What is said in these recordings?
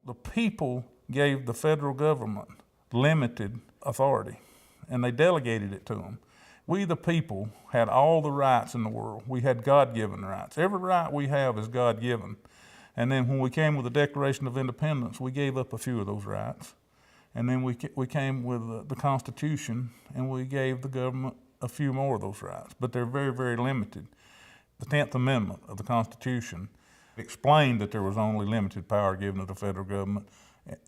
The people gave the federal government limited authority, and they delegated it to them. We, the people, had all the rights in the world. We had God-given rights. Every right we have is God-given. And then when we came with the Declaration of Independence, we gave up a few of those rights. And then we came with the Constitution, and we gave the government a few more of those rights. But they're very, very limited. The 10th Amendment of the Constitution explained that there was only limited power given to the federal government,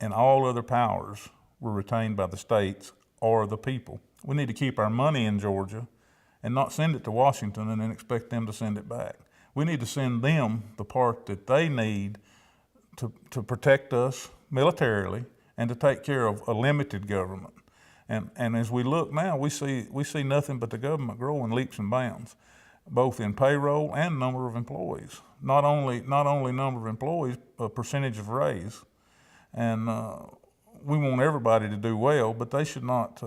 and all other powers were retained by the states or the people. We need to keep our money in Georgia and not send it to Washington and then expect them to send it back. We need to send them the part that they need to protect us militarily and to take care of a limited government. And as we look now, we see nothing but the government growing leaps and bounds, both in payroll and number of employees. Not only number of employees, a percentage of raise. And we want everybody to do well, but they should not,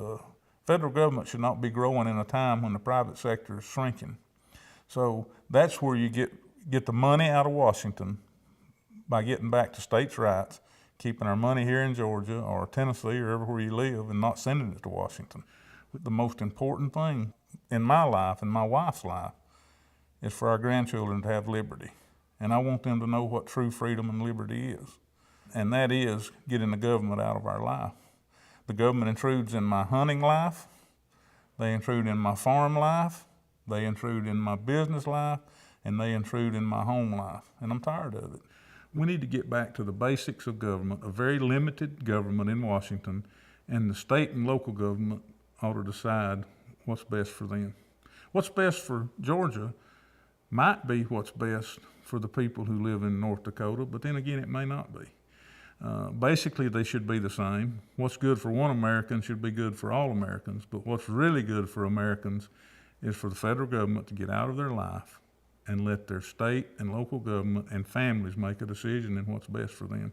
federal government should not be growing in a time when the private sector is shrinking. So that's where you get the money out of Washington by getting back to states' rights, keeping our money here in Georgia or Tennessee or everywhere you live and not sending it to Washington. The most important thing in my life and my wife's life is for our grandchildren to have liberty. And I want them to know what true freedom and liberty is. And that is getting the government out of our life. The government intrudes in my hunting life, they intrude in my farm life, they intrude in my business life, and they intrude in my home life. And I'm tired of it. We need to get back to the basics of government, a very limited government in Washington, and the state and local government ought to decide what's best for them. What's best for Georgia might be what's best for the people who live in North Dakota, but then again, it may not be. Basically, they should be the same. What's good for one American should be good for all Americans, but what's really good for Americans is for the federal government to get out of their life and let their state and local government and families make a decision in what's best for them.